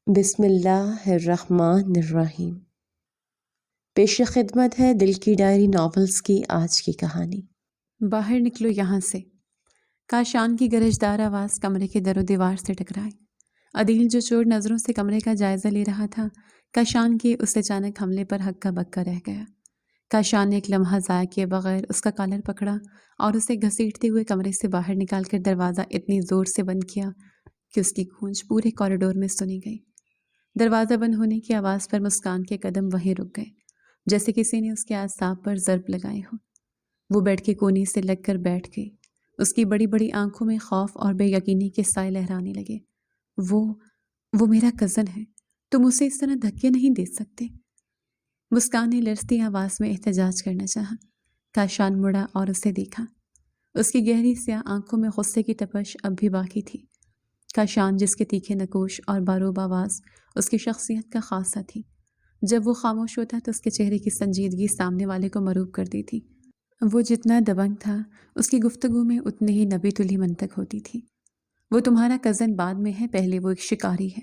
بسم اللہ الرحمن الرحیم۔ پیش خدمت ہے دل کی ڈائری ناولز کی آج کی کہانی۔ باہر نکلو یہاں سے، کاشان کی گرجدار آواز کمرے کے در و دیوار سے ٹکرائی۔ عدیل جو چور نظروں سے کمرے کا جائزہ لے رہا تھا، کاشان کے اس اچانک حملے پر ہکا بکا رہ گیا۔ کاشان نے ایک لمحہ ضائع کیے بغیر اس کا کالر پکڑا اور اسے گھسیٹتے ہوئے کمرے سے باہر نکال کر دروازہ اتنی زور سے بند کیا کہ اس کی گونج پورے کوریڈور میں سنی گئی۔ دروازہ بند ہونے کی آواز پر مسکان کے قدم وہیں رک گئے، جیسے کسی نے اس کے اعصاب پر ضرب لگائی ہو۔ وہ بیڈ کے کونے سے لگ کر بیٹھ گئی۔ اس کی بڑی بڑی آنکھوں میں خوف اور بے یقینی کے سائے لہرانے لگے۔ وہ میرا کزن ہے، تم اسے اس طرح دھکے نہیں دے سکتے۔ مسکان نے لرزتی آواز میں احتجاج کرنا چاہا۔ کاشان مڑا اور اسے دیکھا۔ اس کی گہری سیاہ آنکھوں میں غصے کی تپش اب بھی باقی تھی۔ کاشان، جس کے تیکھے نکوش اور باروب آواز اس کی شخصیت کا خاصہ تھی، جب وہ خاموش ہوتا تو اس کے چہرے کی سنجیدگی سامنے والے کو مروب کر دی تھی۔ وہ جتنا دبنگ تھا، اس کی گفتگو میں اتنی ہی نبی تلی منطق ہوتی تھی۔ وہ تمہارا کزن بعد میں ہے، پہلے وہ ایک شکاری ہے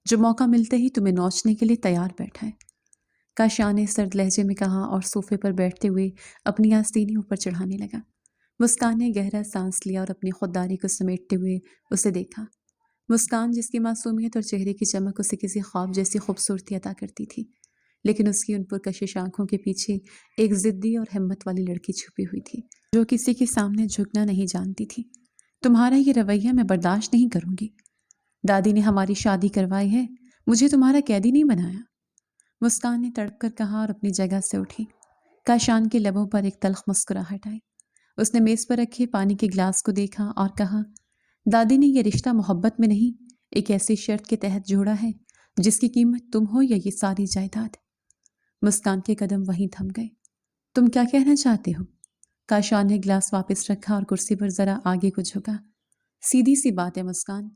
جو موقع ملتے ہی تمہیں نوچنے کے لیے تیار بیٹھا ہے۔ کاشان نے سرد لہجے میں کہا اور صوفے پر بیٹھتے ہوئے اپنی آستینی اوپر چڑھانے لگا۔ مسکان نے گہرا سانس لیا اور اپنی خودداری کو سمیٹتے ہوئے اسے دیکھا۔ مسکان، جس کی معصومیت اور چہرے کی چمک اسے کسی خواب جیسی خوبصورتی عطا کرتی تھی، لیکن اس کی ان پرکشش آنکھوں کے پیچھے ایک ضدی اور ہمت والی لڑکی چھپی ہوئی تھی جو کسی کے سامنے جھکنا نہیں جانتی تھی۔ تمہارا یہ رویہ میں برداشت نہیں کروں گی۔ دادی نے ہماری شادی کروائی ہے، مجھے تمہارا قیدی نہیں بنایا۔ مسکان نے تڑپ کر کہا اور اپنی جگہ سے اٹھی۔ کاشان کے لبوں پر ایک تلخ مسکراہٹ آئی۔ اس نے میز پر رکھے پانی کے گلاس کو دیکھا اور کہا، دادی نے یہ رشتہ محبت میں نہیں، ایک ایسی شرط کے تحت جوڑا ہے جس کی قیمت تم ہو یا یہ ساری جائیداد۔ مسکان کے قدم وہیں تھم گئے۔ تم کیا کہنا چاہتے ہو؟ کاشان نے گلاس واپس رکھا اور کرسی پر ذرا آگے کو جھکا۔ سیدھی سی بات ہے مسکان،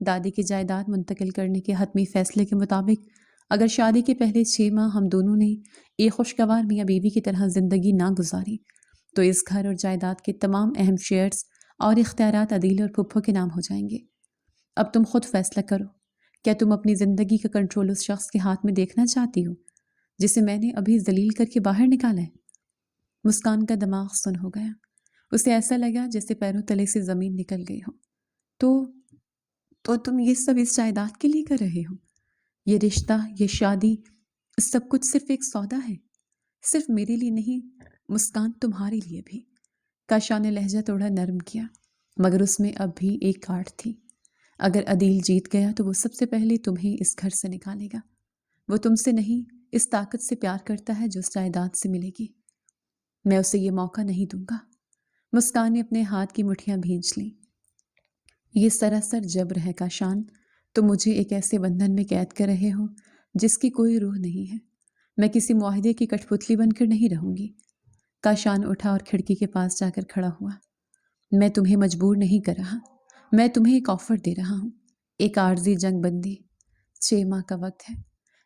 دادی کی جائیداد منتقل کرنے کے حتمی فیصلے کے مطابق اگر شادی کے پہلے 6 ماہ ہم دونوں نے ایک خوشگوار میاں بیوی کی طرح زندگی نہ گزاری تو اس گھر اور جائیداد کے تمام اہم شیئرز اور اختیارات عدیل اور پھپھو کے نام ہو جائیں گے۔ اب تم خود فیصلہ کرو، کیا تم اپنی زندگی کا کنٹرول اس شخص کے ہاتھ میں دیکھنا چاہتی ہو جسے میں نے ابھی ذلیل کر کے باہر نکالا ہے؟ مسکان کا دماغ سن ہو گیا۔ اسے ایسا لگا جیسے پیروں تلے سے زمین نکل گئی ہو۔ تو تم یہ سب اس جائیداد کے لیے کر رہے ہو؟ یہ رشتہ، یہ شادی، سب کچھ صرف ایک سودا ہے؟ صرف میرے لیے نہیں مسکان، تمہارے لیے بھی۔ کاشان نے لہجہ تھوڑا نرم کیا، مگر اس میں اب بھی ایک کاٹ تھی۔ اگر عدیل جیت گیا تو وہ سب سے پہلے تمہیں اس گھر سے نکالے گا۔ وہ تم سے نہیں، اس طاقت سے پیار کرتا ہے جو اس جائیداد سے ملے گی۔ میں اسے یہ موقع نہیں دوں گا۔ مسکان نے اپنے ہاتھ کی مٹھیاں بھینچ لیں۔ یہ سراسر جبر ہے کاشان، تم مجھے ایک ایسے بندھن میں قید کر رہے ہو جس کی کوئی روح نہیں ہے۔ میں کسی معاہدے کی کٹھ پتلی بن کر نہیں رہوں گی۔ کاشان اٹھا اور کھڑکی کے پاس جا کر کھڑا ہوا۔ میں تمہیں مجبور نہیں کر رہا، میں تمہیں ایک آفر دے رہا ہوں، ایک عارضی جنگ بندی۔ 6 ماہ کا وقت ہے،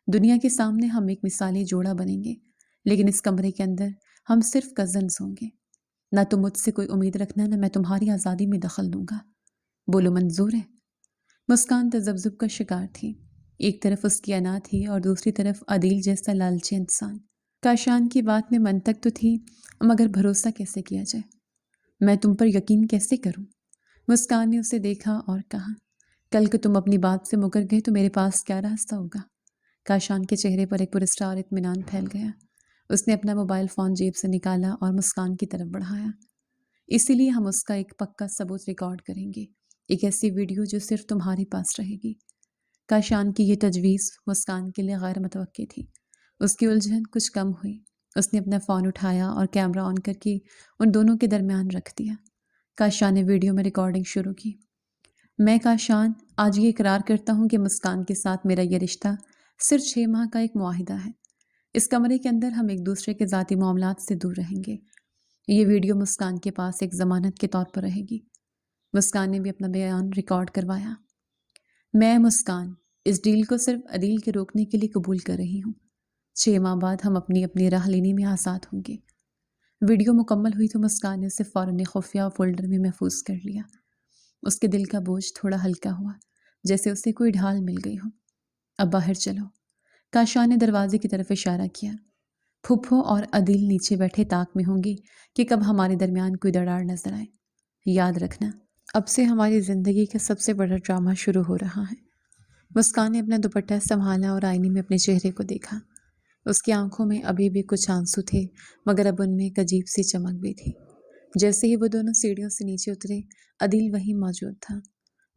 دنیا کے سامنے ہم ایک مثالی جوڑا بنیں گے، لیکن اس کمرے کے اندر ہم صرف کزنز ہوں گے۔ نہ تم مجھ سے کوئی امید رکھنا، نہ میں تمہاری آزادی میں دخل دوں گا۔ بولو منظور ہے؟ مسکان تذبذب کا شکار تھی۔ ایک طرف اس کی انا تھی اور دوسری طرف عدیل جیسا لالچی انسان۔ کاشان کی بات میں منطق تو تھی، مگر بھروسہ کیسے کیا جائے؟ میں تم پر یقین کیسے کروں؟ مسکان نے اسے دیکھا اور کہا، کل کو تم اپنی بات سے مکر گئے تو میرے پاس کیا راستہ ہوگا؟ کاشان کے چہرے پر ایک پراسرار اطمینان پھیل گیا۔ اس نے اپنا موبائل فون جیب سے نکالا اور مسکان کی طرف بڑھایا۔ اسی لیے ہم اس کا ایک پکا ثبوت ریکارڈ کریں گے، ایک ایسی ویڈیو جو صرف تمہارے پاس رہے گی۔ کاشان کی یہ تجویز مسکان کے لیے غیر متوقع تھی۔ اس کی الجھن کچھ کم ہوئی۔ اس نے اپنا فون اٹھایا اور کیمرہ آن کر کے ان دونوں کے درمیان رکھ دیا۔ کاشان نے ویڈیو میں ریکارڈنگ شروع کی۔ میں کاشان آج یہ اقرار کرتا ہوں کہ مسکان کے ساتھ میرا یہ رشتہ صرف 6 ماہ کا ایک معاہدہ ہے۔ اس کمرے کے اندر ہم ایک دوسرے کے ذاتی معاملات سے دور رہیں گے۔ یہ ویڈیو مسکان کے پاس ایک ضمانت کے طور پر رہے گی۔ مسکان نے بھی اپنا بیان ریکارڈ کروایا۔ میں مسکان اس ڈیل کو صرف عدیل کے روکنے کے لیے قبول کر رہی ہوں۔ 6 ماہ بعد ہم اپنی راہ لینے میں آزاد ہوں گے۔ ویڈیو مکمل ہوئی تو مسکان نے اسے فوراً خفیہ فولڈر میں محفوظ کر لیا۔ اس کے دل کا بوجھ تھوڑا ہلکا ہوا، جیسے اسے کوئی ڈھال مل گئی ہو۔ اب باہر چلو۔ کاشان نے دروازے کی طرف اشارہ کیا۔ پھپھو اور عدیل نیچے بیٹھے طاق میں ہوں گے کہ کب ہمارے درمیان کوئی دراڑ نظر آئے۔ یاد رکھنا، اب سے ہماری زندگی کا سب سے بڑا ڈرامہ شروع ہو رہا ہے۔ مسکان نے اپنا دوپٹہ سنبھالا اور آئینے میں اپنے چہرے کو دیکھا۔ اس کی آنکھوں میں ابھی بھی کچھ آنسو تھے، مگر اب ان میں ایک عجیب سی چمک بھی تھی۔ جیسے ہی وہ دونوں سیڑھیوں سے نیچے اترے، عدیل وہیں موجود تھا۔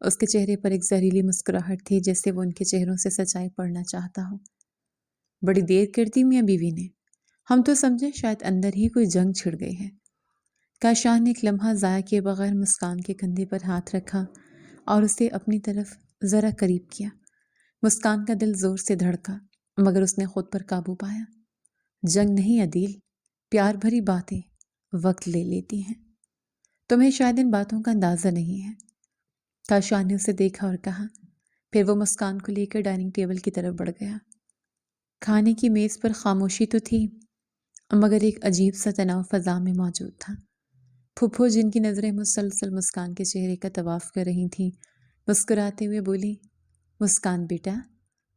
اس کے چہرے پر ایک زہریلی مسکراہٹ تھی، جیسے وہ ان کے چہروں سے سچائی پڑھنا چاہتا ہو۔ بڑی دیر کر دی میاں بیوی نے، ہم تو سمجھے شاید اندر ہی کوئی جنگ چھڑ گئی ہے۔ کاشان نے ایک لمحہ ضائع کیے بغیر مسکان کے کندھے پر ہاتھ رکھا اور اسے اپنی طرف ذرا قریب کیا۔ مسکان کا دل زور سے دھڑکا، مگر اس نے خود پر قابو پایا۔ جنگ نہیں عدیل، پیار بھری باتیں وقت لے لیتی ہیں۔ تمہیں شاید ان باتوں کا اندازہ نہیں ہے۔ کاشان نے اسے دیکھا اور کہا، پھر وہ مسکان کو لے کر ڈائننگ ٹیبل کی طرف بڑھ گیا۔ کھانے کی میز پر خاموشی تو تھی، مگر ایک عجیب سا تناؤ فضا میں موجود تھا۔ پھپھو، جن کی نظریں مسلسل مسکان کے چہرے کا طواف کر رہی تھیں، مسکراتے ہوئے بولی، مسکان بیٹا،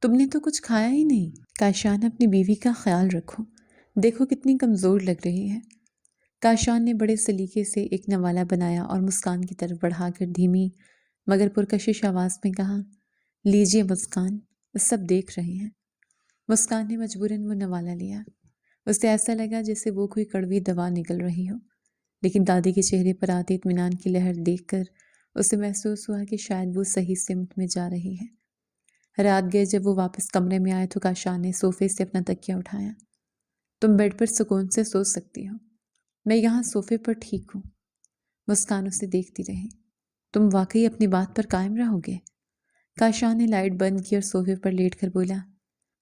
تم نے تو کچھ کھایا ہی نہیں۔ کاشان، اپنی بیوی کا خیال رکھو، دیکھو کتنی کمزور لگ رہی ہے۔ کاشان نے بڑے سلیقے سے ایک نوالہ بنایا اور مسکان کی طرف بڑھا کر دھیمی مگر پرکشش آواز میں کہا، لیجیے مسکان، سب دیکھ رہے ہیں۔ مسکان نے مجبوراً وہ نوالہ لیا۔ اسے ایسا لگا جیسے وہ کوئی کڑوی دوا نکل رہی ہو، لیکن دادی کے چہرے پر آتے اطمینان کی لہر دیکھ کر اسے محسوس ہوا کہ شاید وہ صحیح سمت میں جا رہی ہے۔ رات گئے جب وہ واپس کمرے میں آئے تو کاشان نے صوفے سے اپنا تکیہ اٹھایا۔ تم بیڈ پر سکون سے سو سکتی ہو، میں یہاں صوفے پر ٹھیک ہوں۔ مسکان اسے دیکھتی رہی۔ تم واقعی اپنی بات پر قائم رہو گے؟ کاشان نے لائٹ بند کی اور صوفے پر لیٹ کر بولا،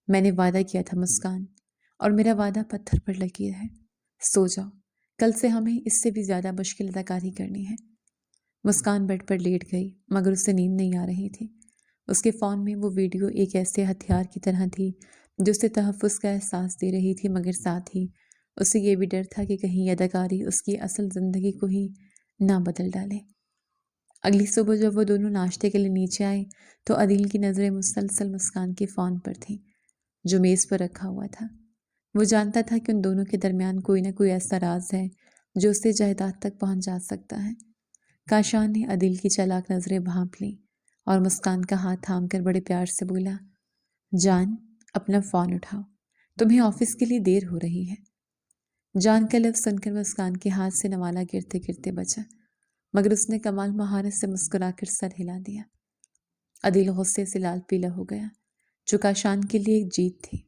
میں نے وعدہ کیا تھا مسکان، اور میرا وعدہ پتھر پر لکیر ہے۔ سو جاؤ، کل سے ہمیں اس سے بھی زیادہ مشکل اداکاری کرنی ہے۔ مسکان بیڈ پر لیٹ گئی، مگر اسے نیند نہیں آ رہی تھی۔ اس کے فون میں وہ ویڈیو ایک ایسے ہتھیار کی طرح تھی جو اسے تحفظ کا احساس دے رہی تھی، مگر ساتھ ہی اسے یہ بھی ڈر تھا کہ کہیں یہ اداکاری اس کی اصل زندگی کو ہی نہ بدل ڈالے۔ اگلی صبح جب وہ دونوں ناشتے کے لیے نیچے آئے تو عدیل کی نظریں مسلسل مسکان کے فون پر تھیں جو میز پر رکھا ہوا تھا۔ وہ جانتا تھا کہ ان دونوں کے درمیان کوئی نہ کوئی ایسا راز ہے جو اسے جائیداد تک پہنچ جا سکتا ہے۔ کاشان نے عدیل کی چالاک نظریں بھانپ لیں اور مسکان کا ہاتھ تھام کر بڑے پیار سے بولا، جان، اپنا فون اٹھاؤ، تمہیں آفس کے لیے دیر ہو رہی ہے۔ جان کا لفظ سن کر مسکان کے ہاتھ سے نوالہ گرتے گرتے بچا، مگر اس نے کمال مہارت سے مسکرا کر سر ہلا دیا۔ عدیل غصے سے لال پیلا ہو گیا، جو کاشان کے لیے ایک جیت تھی۔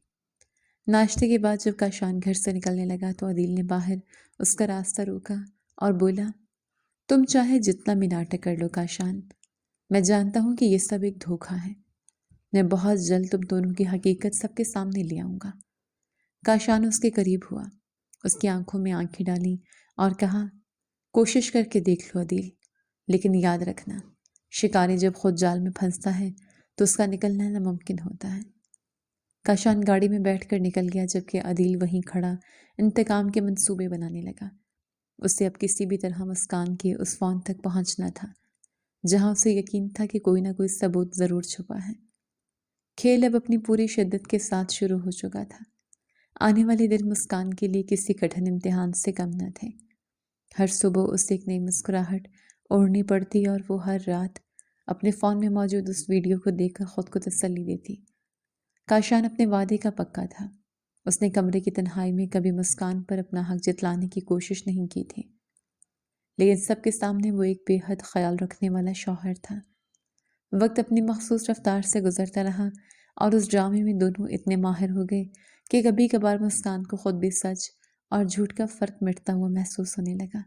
ناشتے کے بعد جب کاشان گھر سے نکلنے لگا تو عدیل نے باہر اس کا راستہ روکا اور بولا، تم چاہے جتنا بھی ناٹک کر لو کاشان، میں جانتا ہوں کہ یہ سب ایک دھوکہ ہے۔ میں بہت جلد تم دونوں کی حقیقت سب کے سامنے لے آؤں گا۔ کاشان اس کے قریب ہوا، اس کی آنکھوں میں آنکھیں ڈالیں اور کہا، کوشش کر کے دیکھ لو عدیل، لیکن یاد رکھنا، شکاری جب خود جال میں پھنستا ہے تو اس کا نکلنا ناممکن ہوتا ہے۔ کاشان گاڑی میں بیٹھ کر نکل گیا، جبکہ عدیل وہیں کھڑا انتقام کے منصوبے بنانے لگا۔ اسے اب کسی بھی طرح مسکان کے اس فون تک پہنچنا تھا جہاں اسے یقین تھا کہ کوئی نہ کوئی ثبوت ضرور چھپا ہے۔ کھیل اب اپنی پوری شدت کے ساتھ شروع ہو چکا تھا۔ آنے والے دن مسکان کے لیے کسی کٹھن امتحان سے کم نہ تھے۔ ہر صبح اسے ایک نئی مسکراہٹ اوڑھنی پڑتی اور وہ ہر رات اپنے فون میں موجود اس ویڈیو کو دیکھ کر خود کو تسلی دیتی۔ کاشان اپنے وعدے کا پکا تھا۔ اس نے کمرے کی تنہائی میں کبھی مسکان پر اپنا حق جتلانے کی کوشش نہیں کی تھی، لیکن سب کے سامنے وہ ایک بے حد خیال رکھنے والا شوہر تھا۔ وقت اپنی مخصوص رفتار سے گزرتا رہا اور اس ڈرامے میں دونوں اتنے ماہر ہو گئے کہ کبھی کبھار مسکان کو خود بھی سچ اور جھوٹ کا فرق مٹتا ہوا محسوس ہونے لگا۔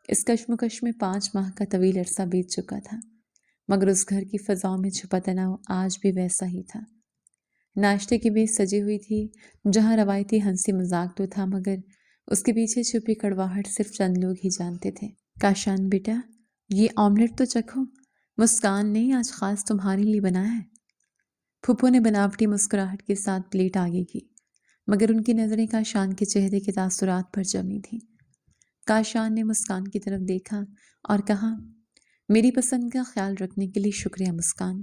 اس کشمکش میں 5 ماہ کا طویل عرصہ بیت چکا تھا، مگر اس گھر کی فضاؤں میں چھپا تناؤ آج بھی ویسا ہی تھا۔ ناشتے کی میز سجی ہوئی تھی، جہاں روایتی ہنسی مذاق تو تھا، مگر اس کے پیچھے چھپی کڑواہٹ صرف چند لوگ ہی جانتے تھے۔ کاشان بیٹا، یہ آملیٹ تو چکھو، مسکان نے آج خاص تمہارے لیے بنایا ہے۔ پھپھو نے بناوٹی مسکراہٹ کے ساتھ پلیٹ آگے کی، مگر ان کی نظریں کاشان کے چہرے کے تاثرات پر جمی تھیں۔ کاشان نے مسکان کی طرف دیکھا اور کہا، میری پسند کا خیال رکھنے کے لیے شکریہ مسکان۔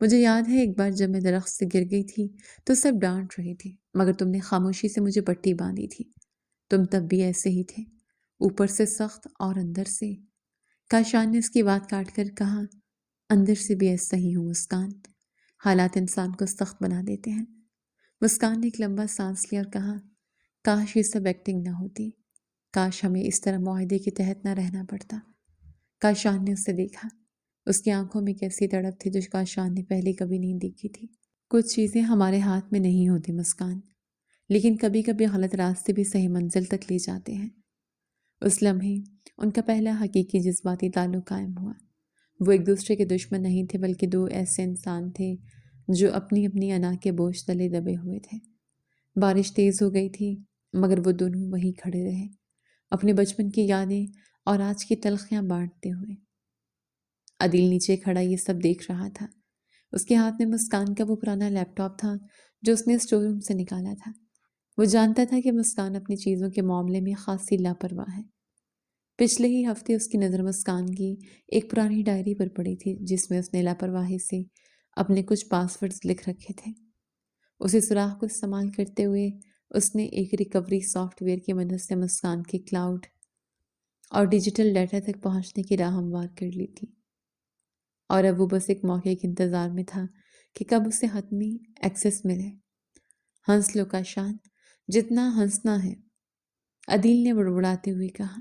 مجھے یاد ہے ایک بار جب میں درخت سے گر گئی تھی تو سب ڈانٹ رہے تھے، مگر تم نے خاموشی سے مجھے پٹی باندھی تھی۔ تم تب بھی ایسے ہی تھے، اوپر سے سخت اور اندر سے۔ کاشان نے اس کی بات کاٹ کر کہا، اندر سے بھی ایسا ہی ہوں مسکان، حالات انسان کو سخت بنا دیتے ہیں۔ مسکان نے ایک لمبا سانس لیا اور کہا، کاش یہ سب ایکٹنگ نہ ہوتی، کاش ہمیں اس طرح معاہدے کے تحت نہ رہنا پڑتا۔ کاشان نے اسے دیکھا، اس کی آنکھوں میں کیسی تڑپ تھی جو کاشان نے پہلے کبھی نہیں دیکھی تھی۔ کچھ چیزیں ہمارے ہاتھ میں نہیں ہوتی مسکان، لیکن کبھی کبھی غلط راستے بھی صحیح منزل تک لے جاتے ہیں۔ اس لمحے ان کا پہلا حقیقی جذباتی تعلق قائم ہوا۔ وہ ایک دوسرے کے دشمن نہیں تھے، بلکہ دو ایسے انسان تھے جو اپنی اپنی انا کے بوجھ تلے دبے ہوئے تھے۔ بارش تیز ہو گئی تھی، مگر وہ دونوں وہیں کھڑے رہے، اپنے بچپن کی یادیں اور آج کی تلخیاں بانٹتے ہوئے۔ عدیل نیچے کھڑا یہ سب دیکھ رہا تھا۔ اس کے ہاتھ میں مسکان کا وہ پرانا لیپ ٹاپ تھا جو اس نے اسٹور روم سے نکالا تھا۔ وہ جانتا تھا کہ مسکان اپنی چیزوں کے معاملے میں خاصی لاپرواہ ہے۔ پچھلے ہی ہفتے اس کی نظر مسکان کی ایک پرانی ڈائری پر پڑی تھی جس میں اس نے لاپرواہی سے اپنے کچھ پاسورڈز لکھ رکھے تھے۔ اسی سراغ کو استعمال کرتے ہوئے اس نے ایک ریکوری سافٹ ویئر کی مدد سے مسکان کے کلاؤڈ اور ڈیجیٹل ڈیٹا تک پہنچنے کی راہ ہموار کر لی تھی، اور اب وہ بس ایک موقع کے انتظار میں تھا کہ کب اسے حتمی ایکسس ملے۔ ہنس لو کاشان، جتنا ہنسنا ہے، عدیل نے بڑبڑاتے ہوئے کہا،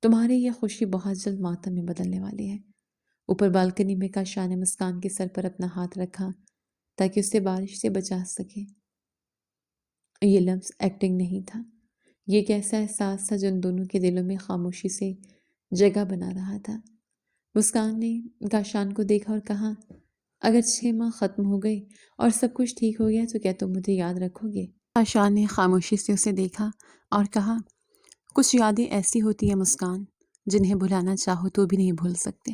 تمہاری یہ خوشی بہت جلد ماتم میں بدلنے والی ہے۔ اوپر بالکنی میں کاشان نے مسکان کے سر پر اپنا ہاتھ رکھا تاکہ اسے بارش سے بچا سکے۔ یہ لفظ ایکٹنگ نہیں تھا، یہ ایک ایسا احساس تھا جو ان دونوں کے دلوں میں خاموشی سے جگہ بنا رہا تھا۔ مسکان نے کاشان کو دیکھا اور کہا، اگر 6 ماہ ختم ہو گئے اور سب کچھ ٹھیک ہو گیا تو کیا تم مجھے یاد رکھو گے؟ کاشان نے خاموشی سے اسے دیکھا اور کہا، کچھ یادیں ایسی ہوتی ہیں مسکان جنہیں بھلانا چاہو تو بھی نہیں بھول سکتے،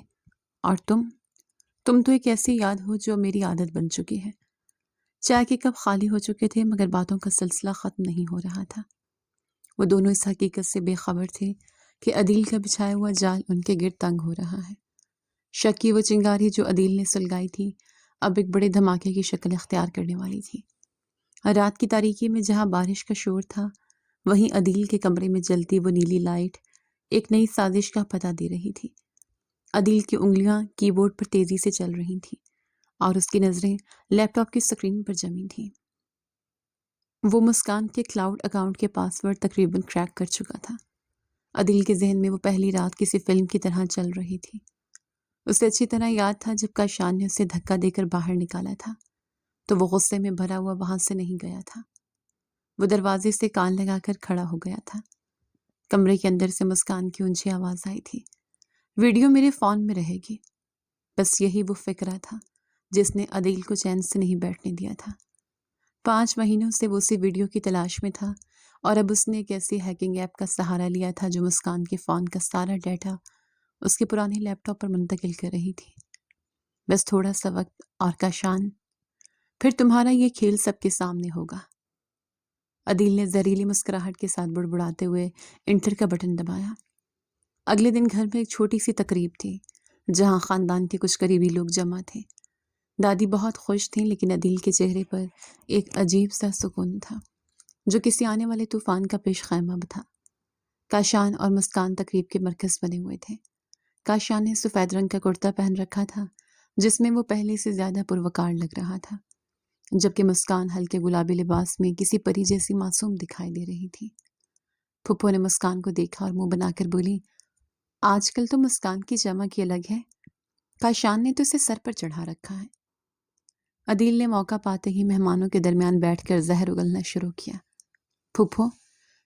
اور تم تو ایک ایسی یاد ہو جو میری عادت بن چکی ہے۔ چائے کے کپ خالی ہو چکے تھے مگر باتوں کا سلسلہ ختم نہیں ہو رہا تھا۔ وہ دونوں اس حقیقت سے بے خبر تھے کہ عدیل کا بچھایا ہوا جال ان کے گرد تنگ ہو رہا ہے۔ شک کی وہ چنگاری جو عدیل نے سلگائی تھی اب ایک بڑے دھماکے کی شکل اختیار کرنے والی تھی۔ رات کی تاریکی میں جہاں بارش کا شور تھا، وہیں عدیل کے کمرے میں جلتی وہ نیلی لائٹ ایک نئی سازش کا پتہ دے رہی تھی۔ عدیل کی انگلیاں کی بورڈ پر تیزی سے چل رہی تھیں اور اس کی نظریں لیپ ٹاپ کی سکرین پر جمی تھیں۔ وہ مسکان کے کلاؤڈ اکاؤنٹ کے پاسورڈ تقریباً کریک کر چکا تھا۔ عدیل کے ذہن میں وہ پہلی رات کسی فلم کی طرح چل رہی تھی۔ اسے اچھی طرح یاد تھا جب کاشان نے اسے دھکا دے کر باہر نکالا تھا تو وہ غصے میں بھرا ہوا وہاں سے نہیں گیا تھا۔ وہ دروازے سے کان لگا کر کھڑا ہو گیا تھا۔ کمرے کے اندر سے مسکان کی اونچی آواز آئی تھی، ویڈیو میرے فون میں رہے گی۔ بس یہی وہ فکرہ تھا جس نے عدیل کو چین سے نہیں بیٹھنے دیا تھا۔ 5 مہینوں سے وہ اسی ویڈیو کی تلاش میں تھا، اور اب اس نے ایک ایسی ہیکنگ ایپ کا سہارا لیا تھا جو مسکان کے فون کا سارا ڈیٹا اس کے پرانے لیپ ٹاپ پر منتقل کر رہی تھی۔ بس تھوڑا سا وقت اور کاشان، پھر تمہارا یہ کھیل سب کے سامنے ہوگا۔ عدیل نے زہریلی مسکراہٹ کے ساتھ بڑبڑاتے ہوئے انٹر کا بٹن دبایا۔ اگلے دن گھر میں ایک چھوٹی سی تقریب تھی جہاں خاندان کے کچھ قریبی لوگ جمع تھے۔ دادی بہت خوش تھیں، لیکن عدیل کے چہرے پر ایک عجیب سا سکون تھا جو کسی آنے والے طوفان کا پیش خیمہ تھا۔ کاشان اور مسکان تقریب کے مرکز بنے ہوئے تھے۔ کاشان نے سفید رنگ کا کرتا پہن رکھا تھا جس میں وہ پہلے سے زیادہ پروقار لگ رہا تھا، جبکہ مسکان ہلکے گلابی لباس میں کسی پری جیسی معصوم دکھائی دے رہی تھی۔ پھپھو نے مسکان کو دیکھا اور منہ بنا کر بولی، آج کل تو مسکان کی چمک ہی الگ ہے، کاشان نے تو اسے سر پر چڑھا رکھا ہے۔ عدیل نے موقع پاتے ہی مہمانوں کے درمیان بیٹھ کر زہر اگلنا شروع کیا۔ پھپھو،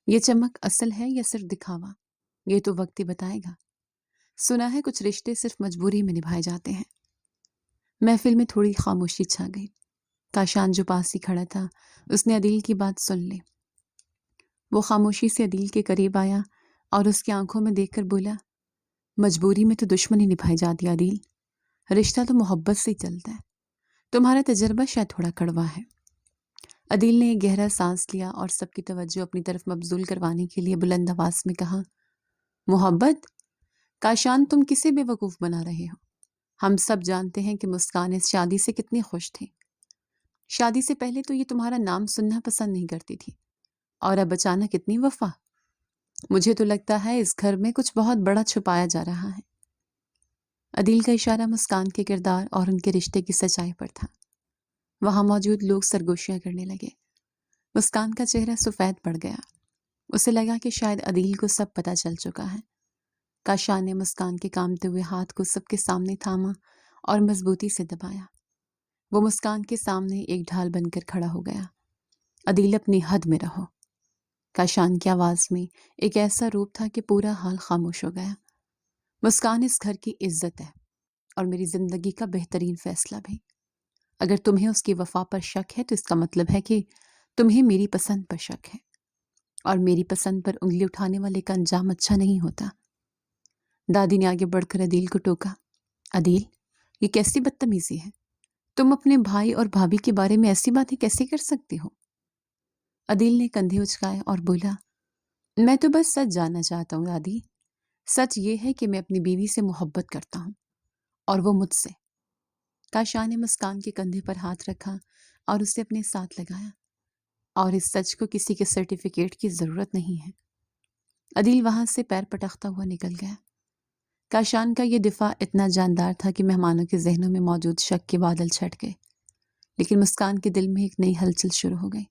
یہ چمک اصل ہے یا صرف دکھاوا؟ یہ تو وقت ہی بتائے گا۔ سنا ہے کچھ رشتے صرف مجبوری میں نبھائے جاتے ہیں۔ محفل میں تھوڑی خاموشی چھا گئی۔ کاشان جو پاس ہی کھڑا تھا اس نے عدیل کی بات سن لی۔ وہ خاموشی سے عدیل کے قریب آیا اور اس کی آنکھوں میں دیکھ کر بولا، مجبوری میں تو دشمنی نبھائی جاتی عدیل، رشتہ تو محبت سے ہی چلتا ہے، تمہارا تجربہ شاید تھوڑا کڑوا ہے۔ عدیل نے ایک گہرا سانس لیا اور سب کی توجہ اپنی طرف مبذول کروانے کے لیے بلند آواز میں کہا، محبت؟ کاشان، تم کسے بے وقوف بنا رہے ہو؟ ہم سب جانتے ہیں کہ مسکان اس شادی سے کتنی خوش تھی۔ شادی سے پہلے تو یہ تمہارا نام سننا پسند نہیں کرتی تھی، اور اب اچانک اتنی وفا۔ مجھے تو لگتا ہے اس گھر میں کچھ بہت بڑا چھپایا جا رہا ہے۔ عدیل کا اشارہ مسکان کے کردار اور ان کے رشتے کی سچائی پر تھا۔ وہاں موجود لوگ سرگوشیاں کرنے لگے۔ مسکان کا چہرہ سفید پڑ گیا۔ اسے لگا کہ شاید عدیل کو سب پتہ چل چکا ہے۔ کاشان نے مسکان کے کامتے ہوئے ہاتھ کو سب کے سامنے تھاما اور مضبوطی سے دبایا۔ وہ مسکان کے سامنے ایک ڈھال بن کر کھڑا ہو گیا۔ عدیل اپنی حد میں رہو۔ کاشان کی آواز میں ایک ایسا روپ تھا کہ پورا حال خاموش ہو گیا۔ مسکان اس گھر کی عزت ہے اور میری زندگی کا بہترین فیصلہ بھی۔ اگر تمہیں اس کی وفا پر شک ہے تو اس کا مطلب ہے کہ تمہیں میری پسند پر شک ہے، اور میری پسند پر انگلی اٹھانے والے کا انجام اچھا نہیں ہوتا۔ دادی نے آگے بڑھ کر عدیل کو ٹوکا۔ عدیل، یہ کیسی بدتمیزی ہے؟ تم اپنے بھائی اور بھابھی کے بارے میں ایسی باتیں کیسے کر سکتی ہو؟ عدیل نے کندھے اچکائے اور بولا، میں تو بس سچ جاننا چاہتا ہوں دادی۔ سچ یہ ہے کہ میں اپنی بیوی سے محبت کرتا ہوں اور وہ مجھ سے۔ کاشان نے مسکان کے کندھے پر ہاتھ رکھا اور اسے اپنے ساتھ لگایا، اور اس سچ کو کسی کے سرٹیفکیٹ کی ضرورت نہیں ہے۔ عدیل وہاں سے پیر پٹکتا ہوا نکل گیا۔ کاشان کا یہ دفاع اتنا جاندار تھا کہ مہمانوں کے ذہنوں میں موجود شک کے بادل چھٹ گئے، لیکن مسکان کے دل میں ایک نئی ہلچل شروع ہو گئی۔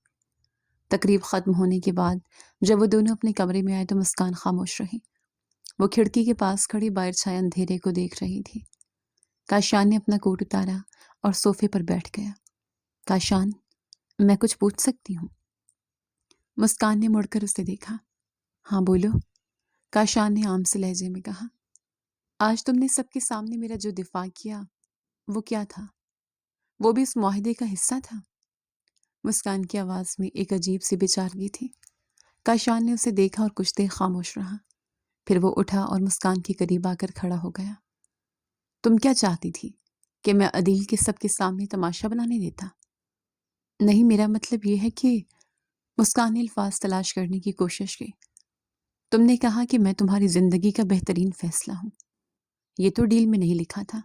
تقریب ختم ہونے کے بعد جب وہ دونوں اپنے کمرے میں آئے تو مسکان خاموش رہی۔ وہ کھڑکی کے پاس کھڑی باہر چھائے اندھیرے کو دیکھ رہی تھی۔ کاشان نے اپنا کوٹ اتارا اور صوفے پر بیٹھ گیا۔ کاشان، میں کچھ پوچھ سکتی ہوں؟ مسکان نے مڑ کر اسے دیکھا۔ ہاں بولو، کاشان نے عام سے لہجے میں کہا۔ آج تم نے سب کے سامنے میرا جو دفاع کیا وہ کیا تھا؟ وہ بھی اس معاہدے کا حصہ تھا؟ مسکان کی آواز میں ایک عجیب سی بےچارگی تھی۔ کاشان نے اسے دیکھا اور کچھ دیر خاموش رہا، پھر وہ اٹھا اور مسکان کے قریب آ کر کھڑا ہو گیا۔ تم کیا چاہتی تھی کہ میں عدیل کے سب کے سامنے تماشا بنانے دیتا؟ نہیں، میرا مطلب یہ ہے کہ مسکان نے الفاظ تلاش کرنے کی کوشش کی۔ تم نے کہا کہ میں تمہاری زندگی کا بہترین فیصلہ ہوں۔ یہ تو ڈیل میں نہیں لکھا تھا۔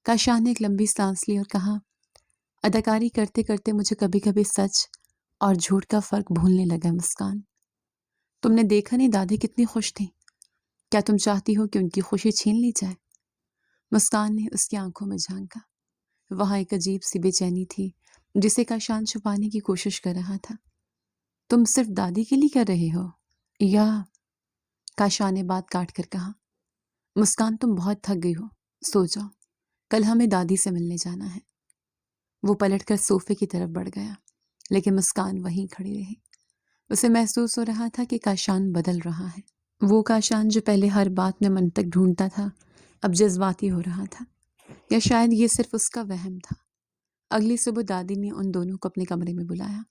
کاشان نے ایک لمبی سانس لی اور کہا، اداکاری کرتے کرتے مجھے کبھی کبھی سچ اور جھوٹ کا فرق بھولنے لگا مسکان۔ تم نے دیکھا نہیں دادی کتنی خوش تھیں؟ کیا تم چاہتی ہو کہ ان کی خوشی چھین لی جائے؟ مسکان نے اس کی آنکھوں میں جھانکا۔ وہاں ایک عجیب سی بے چینی تھی جسے کاشان چھپانے کی کوشش کر رہا تھا۔ تم صرف دادی کے لیے کر رہے ہو یا؟ کاشان نے بات کاٹ کر کہا، مسکان تم بہت تھک گئی ہو، سو جاؤ، کل ہمیں دادی سے ملنے جانا ہے۔ وہ پلٹ کر صوفے کی طرف بڑھ گیا، لیکن مسکان وہیں کھڑی رہی۔ اسے محسوس ہو رہا تھا کہ کاشان بدل رہا ہے۔ وہ کاشان جو پہلے ہر بات میں منطق ڈھونڈتا تھا اب جذباتی ہو رہا تھا، یا شاید یہ صرف اس کا وہم تھا۔ اگلی صبح دادی نے ان دونوں کو اپنے کمرے میں بلایا۔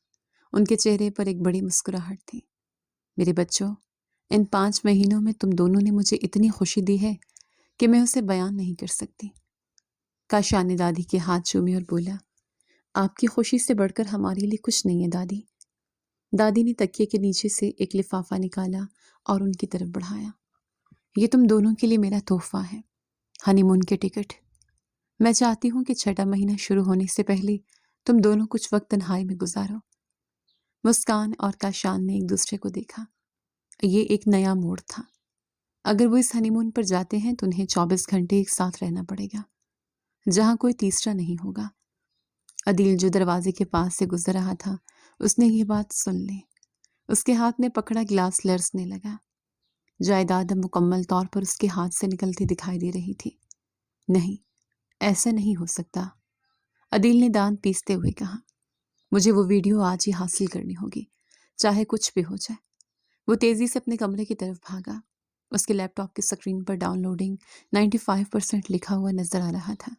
ان کے چہرے پر ایک بڑی مسکراہٹ تھی۔ میرے بچوں، ان 5 مہینوں میں تم دونوں نے مجھے اتنی خوشی دی ہے کہ میں اسے بیان نہیں کر سکتی۔ کاشان نے دادی کے ہاتھ چومے اور بولا، آپ کی خوشی سے بڑھ کر ہمارے لیے کچھ نہیں ہے دادی۔ دادی نے تکیے کے نیچے سے ایک لفافہ نکالا اور ان کی طرف بڑھایا۔ یہ تم دونوں کے لیے میرا تحفہ ہے، ہنی مون کے ٹکٹ۔ میں چاہتی ہوں کہ 6واں مہینہ شروع ہونے سے پہلے تم دونوں کچھ وقت تنہائی میں گزارو۔ مسکان اور کاشان نے ایک دوسرے کو دیکھا۔ یہ ایک نیا موڑ تھا۔ اگر وہ اس ہنی مون پر جاتے ہیں تو انہیں 24 گھنٹے ایک ساتھ رہنا پڑے گا، جہاں کوئی تیسرا نہیں ہوگا۔ عدیل جو دروازے کے پاس سے گزر رہا تھا اس نے یہ بات سن لی۔ اس کے ہاتھ میں پکڑا گلاس لرزنے لگا۔ جائیداد مکمل طور پر اس کے ہاتھ سے نکلتی دکھائی دے رہی تھی۔ نہیں، ایسا نہیں ہو سکتا، عدیل نے دانت پیستے ہوئے کہا۔ مجھے وہ ویڈیو آج ہی حاصل کرنی ہوگی، چاہے کچھ بھی ہو جائے۔ وہ تیزی سے اپنے کمرے کی طرف بھاگا۔ اس کے لیپ ٹاپ کی سکرین پر ڈاؤن لوڈنگ 95% لکھا ہوا نظر آ رہا تھا۔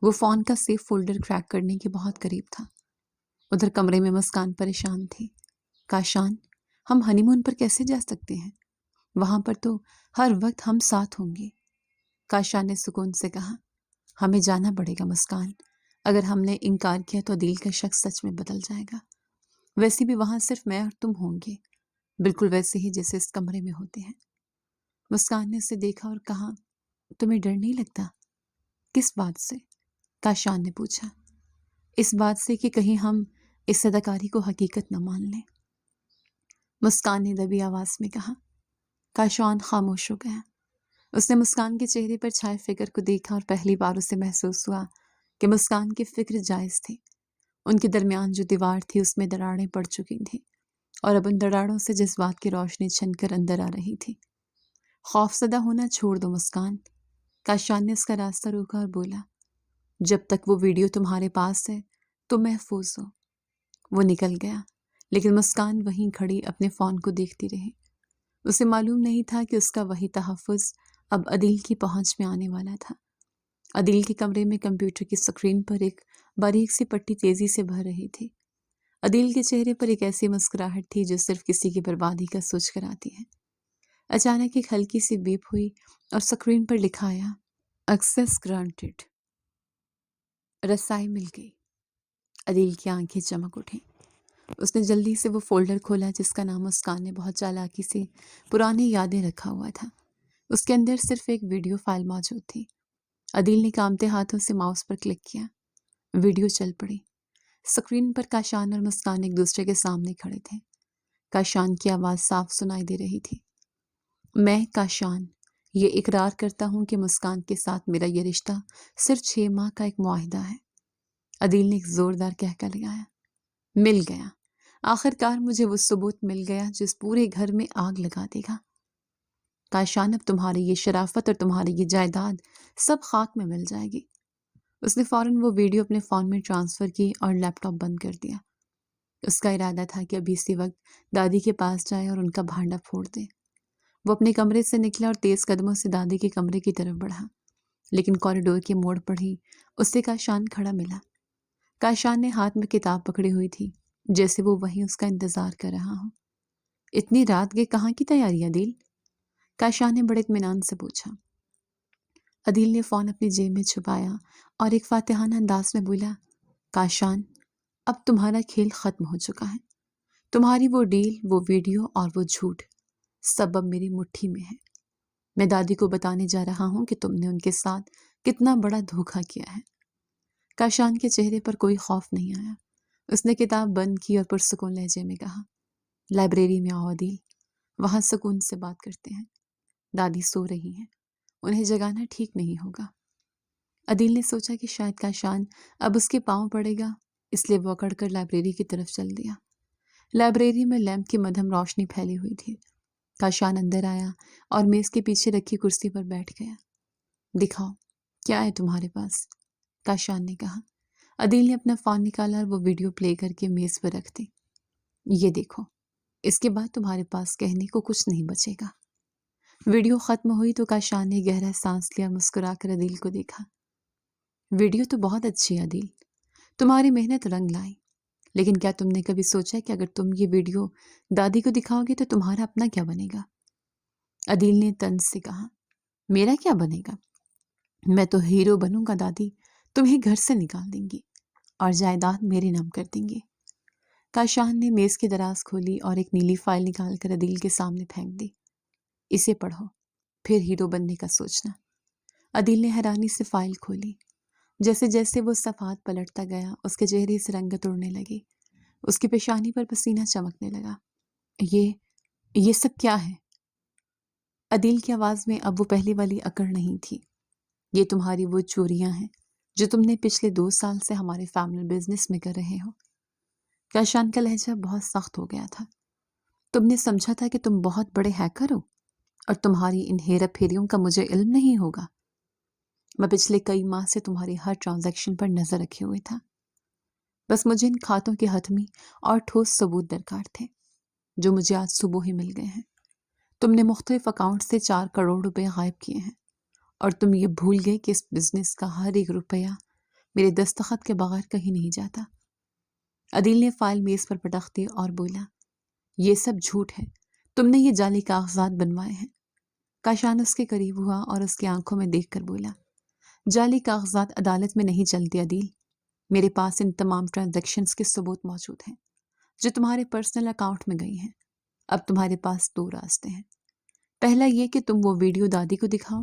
وہ فون کا سیف فولڈر کریک کرنے کے بہت قریب تھا۔ ادھر کمرے میں مسکان پریشان تھی۔ کاشان، ہم ہنی مون پر کیسے جا سکتے ہیں؟ وہاں پر تو ہر وقت ہم ساتھ ہوں گے۔ کاشان نے سکون سے کہا، ہمیں جانا پڑے گا مسکان۔ اگر ہم نے انکار کیا تو عدیل کا شک سچ میں بدل جائے گا۔ ویسے بھی وہاں صرف میں اور تم ہوں گے، بالکل ویسے ہی جیسے اس کمرے میں ہوتے ہیں۔ مسکان نے اسے دیکھا اور کہا، تمہیں ڈر نہیں لگتا؟ کس بات سے؟ کاشان نے پوچھا۔ اس بات سے کہ کہیں ہم اس اداکاری کو حقیقت نہ مان لیں، مسکان نے دبی آواز میں کہا۔ کاشان خاموش ہو گیا۔ اس نے مسکان کے چہرے پر چھائے فکر کو دیکھا اور پہلی بار اسے محسوس ہوا کہ مسکان کی فکر جائز تھی۔ ان کے درمیان جو دیوار تھی اس میں دراڑیں پڑ چکی تھیں اور اب ان دراڑوں سے جذبات کی روشنی چھن کر اندر آ رہی تھی۔ خوف زدہ ہونا چھوڑ دو مسکان، کاشان نے اس کا راستہ روکا اور بولا، جب تک وہ ویڈیو تمہارے پاس ہے تم محفوظ ہو۔ وہ نکل گیا لیکن مسکان وہیں کھڑی اپنے فون کو دیکھتی رہی۔ اسے معلوم نہیں تھا کہ اس کا وہی تحفظ اب عدیل کی پہنچ میں آنے والا تھا۔ عدیل کے کمرے میں کمپیوٹر کی سکرین پر ایک باریک سی پٹی تیزی سے بھر رہی تھی۔ عدیل کے چہرے پر ایک ایسی مسکراہٹ تھی جو صرف کسی کی بربادی کا سوچ کر آتی ہے۔ اچانک ایک ہلکی سی بیپ ہوئی اور سکرین پر لکھا آیا، ایکسس گرانٹڈ، رسائی مل گئی۔ عدیل کی آنکھیں چمک اٹھیں۔ اس نے جلدی سے وہ فولڈر کھولا جس کا نام مسکان نے بہت چالاکی سے پرانی یادیں رکھا ہوا تھا۔ اس کے اندر صرف ایک ویڈیو فائل موجود تھی۔ عدیل نے کانپتے ہاتھوں سے ماؤس پر کلک کیا۔ ویڈیو چل پڑی۔ سکرین پر کاشان اور مسکان ایک دوسرے کے سامنے کھڑے تھے۔ کاشان کی آواز صاف سنائی دے رہی تھی، میں کاشان یہ اقرار کرتا ہوں کہ مسکان کے ساتھ میرا یہ رشتہ صرف 6 ماہ کا ایک معاہدہ ہے۔ عدیل نے ایک زوردار کہکا لگایا۔ مل گیا، آخر کار مجھے وہ ثبوت مل گیا جس پورے گھر میں آگ لگا دے گا۔ کاشان اب تمہاری یہ شرافت اور تمہاری یہ جائیداد سب خاک میں مل جائے گی۔ اس نے فوراً وہ ویڈیو اپنے فون میں ٹرانسفر کی اور لیپ ٹاپ بند کر دیا۔ اس کا ارادہ تھا کہ ابھی اسی وقت دادی کے پاس جائے اور ان کا بھانڈا پھوڑ دے۔ وہ اپنے کمرے سے نکلا اور تیز قدموں سے دادی کے کمرے کی طرف بڑھا، لیکن کوریڈور کے موڑ پر ہی اسے کاشان کھڑا ملا۔ کاشان نے ہاتھ میں کتاب پکڑی ہوئی تھی، جیسے وہ وہیں اس کا انتظار کر رہا ہو۔ اتنی رات گئے کہاں کی تیاری عدیل؟ کاشان نے بڑے اطمینان سے پوچھا۔ عدیل نے فون اپنی جیب میں چھپایا اور ایک فاتحانہ انداز میں بولا، کاشان اب تمہارا کھیل ختم ہو چکا ہے۔ تمہاری وہ ڈیل، وہ ویڈیو اور وہ جھوٹ سب اب میری مٹھی میں ہے۔ میں دادی کو بتانے جا رہا ہوں کہ تم نے ان کے ساتھ کتنا بڑا دھوکہ کیا ہے۔ کاشان کے چہرے پر کوئی خوف نہیں آیا۔ اس نے کتاب بند کی اور پرسکون لہجے میں کہا، لائبریری میں آؤ عدیل، وہاں سکون سے بات کرتے ہیں۔ دادی سو رہی ہیں، انہیں جگانا ٹھیک نہیں ہوگا۔ عدیل نے سوچا کہ شاید کاشان اب اس کے پاؤں پڑے گا، اس لیے وہ اکڑ کر لائبریری کی طرف چل دیا۔ لائبریری میں لیمپ کی مدھم روشنی پھیلی ہوئی تھی۔ کاشان اندر آیا اور میز کے پیچھے رکھی کرسی پر بیٹھ گیا۔ دکھاؤ کیا ہے تمہارے پاس، کاشان نے کہا۔ عدیل نے اپنا فون نکالا اور وہ ویڈیو پلے کر کے میز پر رکھ دی۔ یہ دیکھو، اس کے بعد تمہارے پاس کہنے کو کچھ نہیں بچے گا۔ ویڈیو ختم ہوئی تو کاشان نے گہرا سانس لیا اور مسکرا کر عدیل کو دیکھا۔ ویڈیو تو بہت اچھی ہے عدیل، تمہاری محنت رنگ لائی، لیکن کیا تم نے کبھی سوچا کہ اگر تم یہ ویڈیو دادی کو دکھاؤ گے تو تمہارا اپنا کیا بنے گا؟ عدیل نے طنز سے کہا، میرا کیا بنے گا؟ میں تو ہیرو بنوں گا دادی، تمہیں گھر سے نکال دیں گی اور جائیداد میرے نام کر دیں گے۔ کاشان نے میز کی دراز کھولی اور ایک نیلی فائل نکال کر عدیل کے سامنے پھینک دی۔ اسے پڑھو، پھر ہیرو بننے کا سوچنا۔ عدیل نے حیرانی سے فائل کھولی۔ جیسے جیسے وہ صفحات پلٹتا گیا اس کے چہرے سے رنگت اڑنے لگی، اس کی پیشانی پر پسینہ چمکنے لگا۔ یہ سب کیا ہے؟ عدیل کی آواز میں اب وہ پہلی والی اکڑ نہیں تھی۔ یہ تمہاری وہ چوریاں ہیں جو تم نے پچھلے 2 سال سے ہمارے فیملی بزنس میں کر رہے ہو۔ کاشان کا لہجہ بہت سخت ہو گیا تھا۔ تم نے سمجھا تھا کہ تم بہت بڑے ہیکر ہو اور تمہاری ان ہیرا پھیریوں کا مجھے علم نہیں ہوگا۔ میں پچھلے کئی ماہ سے تمہاری ہر ٹرانزیکشن پر نظر رکھے ہوئے تھا۔ بس مجھے ان کھاتوں کے حتمی اور ٹھوس ثبوت درکار تھے جو مجھے آج صبح ہی مل گئے ہیں۔ تم نے مختلف اکاؤنٹ سے 4 کروڑ روپے غائب کیے ہیں اور تم یہ بھول گئے کہ اس بزنس کا ہر ایک روپیہ میرے دستخط کے بغیر کہیں نہیں جاتا۔ عدیل نے فائل میز پر پٹخ دی اور بولا، یہ سب جھوٹ ہے، تم نے یہ جعلی کاغذات بنوائے ہیں۔ کاشان اس کے قریب ہوا اور اس کی آنکھوں میں دیکھ کر بولا، جعلی کاغذات عدالت میں نہیں چلتے عدیل۔ میرے پاس ان تمام ٹرانزیکشنز کے ثبوت موجود ہیں جو تمہارے پرسنل اکاؤنٹ میں گئی ہیں۔ اب تمہارے پاس 2 راستے ہیں۔ پہلا یہ کہ تم وہ ویڈیو دادی کو دکھاؤ،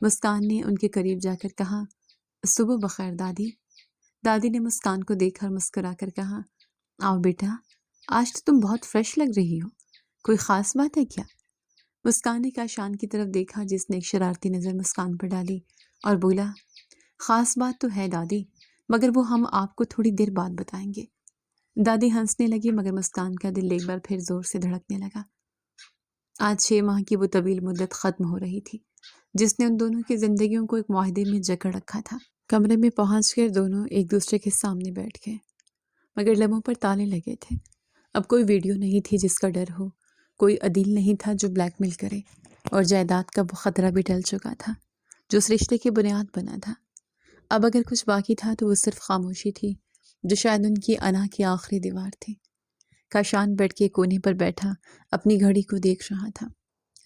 مسکان نے ان کے قریب جا کر کہا، صبح بخیر دادی۔ دادی نے مسکان کو دیکھ کر مسکرا کر کہا، آؤ بیٹا، آج تو تم بہت فریش لگ رہی ہو، کوئی خاص بات ہے کیا؟ مسکان نے کاشان کی طرف دیکھا جس نے ایک شرارتی نظر مسکان پر ڈالی اور بولا، خاص بات تو ہے دادی، مگر وہ ہم آپ کو تھوڑی دیر بعد بتائیں گے۔ دادی ہنسنے لگی مگر مسکان کا دل ایک بار پھر زور سے دھڑکنے لگا۔ آج 6 ماہ کی وہ طویل مدت ختم ہو رہی تھی جس نے ان دونوں کی زندگیوں کو ایک معاہدے میں جکڑ رکھا تھا۔ کمرے میں پہنچ کر دونوں ایک دوسرے کے سامنے بیٹھ گئے مگر لبوں پر تالے لگے تھے۔ اب کوئی ویڈیو نہیں تھی جس کا ڈر ہو، کوئی عدیل نہیں تھا جو بلیک میل کرے، اور جائیداد کا وہ خطرہ بھی ٹل چکا تھا جو اس رشتے کی بنیاد بنا تھا۔ اب اگر کچھ باقی تھا تو وہ صرف خاموشی تھی جو شاید ان کی انا کی آخری دیوار تھی۔ کاشان بیڈ کے کونے پر بیٹھا اپنی گھڑی کو دیکھ رہا تھا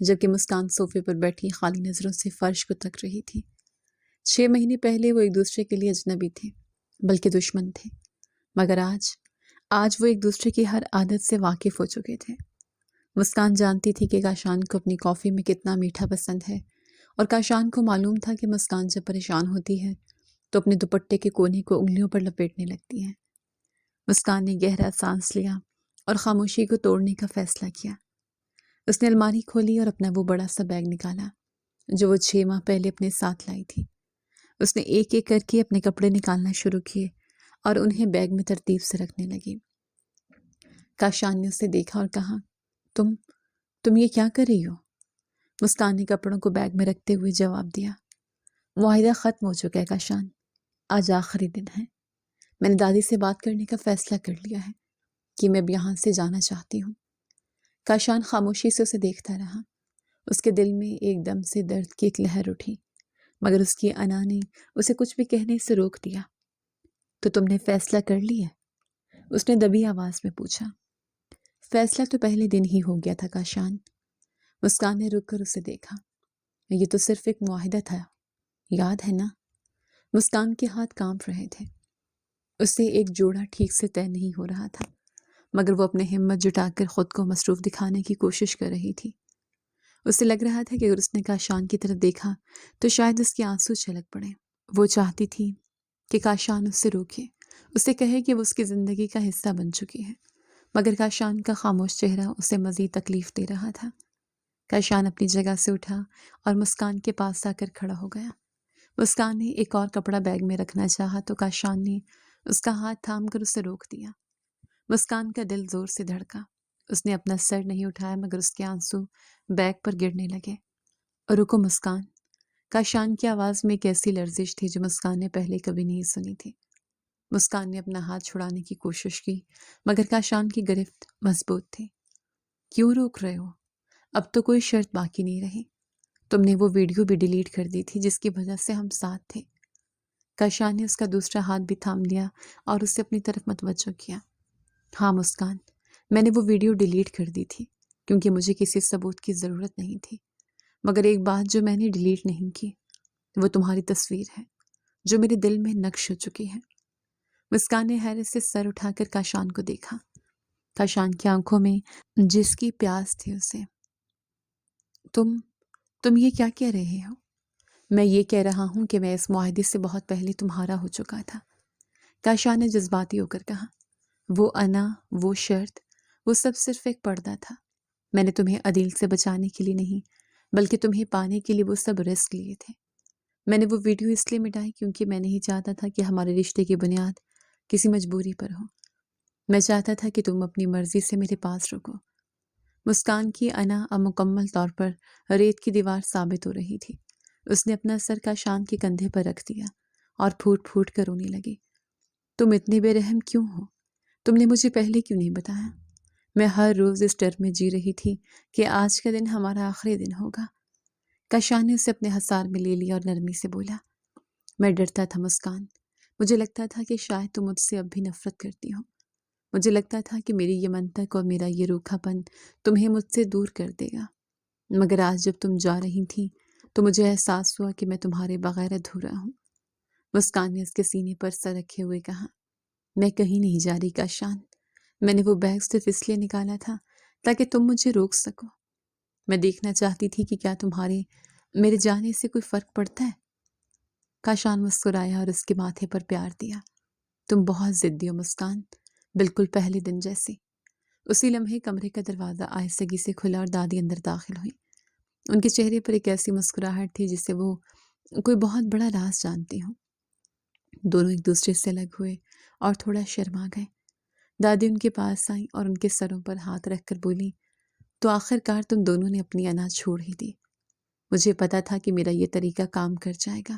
جبکہ مسکان صوفے پر بیٹھی خالی نظروں سے فرش کو تک رہی تھی۔ 6 مہینے پہلے وہ ایک دوسرے کے لیے اجنبی تھے، بلکہ دشمن تھے، مگر آج وہ ایک دوسرے کی ہر عادت سے واقف ہو چکے تھے۔ مسکان جانتی تھی کہ کاشان کو اپنی کافی میں کتنا میٹھا پسند ہے، اور کاشان کو معلوم تھا کہ مسکان جب پریشان ہوتی ہے تو اپنے دوپٹے کے کونے کو انگلیوں پر لپیٹنے لگتی ہے۔ مسکان نے گہرا سانس لیا اور خاموشی کو توڑنے کا فیصلہ کیا۔ اس نے الماری کھولی اور اپنا وہ بڑا سا بیگ نکالا جو وہ 6 ماہ پہلے اپنے ساتھ لائی تھی۔ اس نے ایک ایک کر کے اپنے کپڑے نکالنا شروع کیے اور انہیں بیگ میں ترتیب سے رکھنے لگی۔ کاشان نے اسے دیکھا اور کہا، تم یہ کیا کر رہی ہو؟ مسکان نے کپڑوں کو بیگ میں رکھتے ہوئے جواب دیا، معاہدہ ختم ہو چکا ہے کاشان، آج آخری دن ہے۔ میں نے دادی سے بات کرنے کا فیصلہ کر لیا ہے کہ میں اب یہاں سے جانا چاہتی ہوں۔ کاشان خاموشی سے اسے دیکھتا رہا۔ اس کے دل میں ایک دم سے درد کی ایک لہر اٹھی مگر اس کی انا نے اسے کچھ بھی کہنے سے روک دیا۔ تو تم نے فیصلہ کر لیا؟ اس نے دبی آواز میں پوچھا۔ فیصلہ تو پہلے دن ہی ہو گیا تھا کاشان۔ مسکان نے رک کر اسے دیکھا۔ یہ تو صرف ایک معاہدہ تھا، یاد ہے نا؟ مسکان کے ہاتھ کانپ رہے تھے۔ اسے ایک جوڑا ٹھیک سے طے نہیں ہو رہا تھا مگر وہ اپنے ہمت جٹا کر خود کو مصروف دکھانے کی کوشش کر رہی تھی۔ اسے لگ رہا تھا کہ اگر اس نے کاشان کی طرف دیکھا تو شاید اس کے آنسو چھلک پڑیں۔ وہ چاہتی تھی کہ کاشان اس سے روکے، اسے کہے کہ وہ اس کی زندگی کا حصہ بن چکی ہے، مگر کاشان کا خاموش چہرہ اسے مزید تکلیف دے رہا تھا۔ کاشان اپنی جگہ سے اٹھا اور مسکان کے پاس آ کر کھڑا ہو گیا۔ مسکان نے ایک اور کپڑا بیگ میں رکھنا چاہا تو کاشان نے اس کا ہاتھ تھام کر اسے روک دیا۔ مسکان کا دل زور سے دھڑکا۔ اس نے اپنا سر نہیں اٹھایا مگر اس کے آنسو بیگ پر گرنے لگے۔ رکو مسکان، کاشان کی آواز میں ایک ایسی لرزش تھی جو مسکان نے پہلے کبھی نہیں سنی تھی۔ مسکان نے اپنا ہاتھ چھڑانے کی کوشش کی مگر کاشان کی گرفت مضبوط تھی۔ کیوں روک رہے ہو؟ اب تو کوئی شرط باقی نہیں رہی۔ تم نے وہ ویڈیو بھی ڈیلیٹ کر دی تھی جس کی وجہ سے ہم ساتھ تھے۔ کاشان نے اس کا دوسرا ہاتھ بھی تھام لیا اور اسے اپنی طرف متوجہ کیا۔ ہاں مسکان، میں نے وہ ویڈیو ڈیلیٹ کر دی تھی کیونکہ مجھے کسی ثبوت کی ضرورت نہیں تھی، مگر ایک بات جو میں نے ڈیلیٹ نہیں کی وہ تمہاری تصویر ہے جو میرے دل میں نقش ہو چکی ہے۔ مسکان نے حیرت سے سر اٹھا کر کاشان کو دیکھا۔ کاشان کی آنکھوں میں جس کی پیاس تھی اسے۔ تم یہ کیا کہہ رہے ہو؟ میں یہ کہہ رہا ہوں کہ میں اس معاہدے سے بہت پہلے تمہارا ہو چکا تھا، کاشان نے جذباتی ہو کر کہا۔ وہ انا، وہ شرط، وہ سب صرف ایک پردہ تھا۔ میں نے تمہیں عدیل سے بچانے کے لیے نہیں بلکہ تمہیں پانے کے لیے وہ سب رسک لیے تھے۔ میں نے وہ ویڈیو اس لیے مٹائی کیونکہ میں نہیں چاہتا تھا کہ ہمارے رشتے کی بنیاد کسی مجبوری پر ہو۔ میں چاہتا تھا کہ تم اپنی مرضی سے میرے پاس رکو۔ مسکان کی انا اب مکمل طور پر ریت کی دیوار ثابت ہو رہی تھی۔ اس نے اپنا سر کاشان کے کندھے پر رکھ دیا اور پھوٹ پھوٹ کر رونے لگی۔ تم اتنے بے رحم کیوں ہو؟ تم نے مجھے پہلے کیوں نہیں بتایا؟ میں ہر روز اس ڈر میں جی رہی تھی کہ آج کا دن ہمارا آخری دن ہوگا۔ کاشان نے اسے اپنے حصار میں لے لیا اور نرمی سے بولا، میں ڈرتا تھا مسکان، مجھے لگتا تھا کہ شاید تم مجھ سے اب بھی نفرت کرتی ہو۔ مجھے لگتا تھا کہ میری یہ منطق اور میرا یہ روکھا پن تمہیں مجھ سے دور کر دے گا، مگر آج جب تم جا رہی تھی تو مجھے احساس ہوا کہ میں تمہارے بغیر ادھورا ہوں۔ مسکان نے اس کے سینے پر سر رکھے ہوئے کہا، میں کہیں نہیں جا رہی کاشان، میں نے وہ بیگ صرف اس لیے نکالا تھا تاکہ تم مجھے روک سکو۔ میں دیکھنا چاہتی تھی کہ کیا تمہارے میرے جانے سے کوئی فرق پڑتا ہے؟ کاشان مسکرایا اور اس کے ماتھے پر پیار دیا۔ تم بہت ضدی ہو مسکان، بالکل پہلے دن جیسی۔ اسی لمحے کمرے کا دروازہ آہستگی سے کھلا اور دادی اندر داخل ہوئی۔ ان کے چہرے پر ایک ایسی مسکراہٹ تھی جسے وہ کوئی بہت بڑا راز جانتی ہوں۔ دونوں ایک دوسرے سے الگ ہوئے اور تھوڑا شرما گئے۔ دادی ان کے پاس آئیں اور ان کے سروں پر ہاتھ رکھ کر بولی، تو آخر کار تم دونوں نے اپنی انا چھوڑ ہی دی۔ مجھے پتا تھا کہ میرا یہ طریقہ کام کر جائے گا۔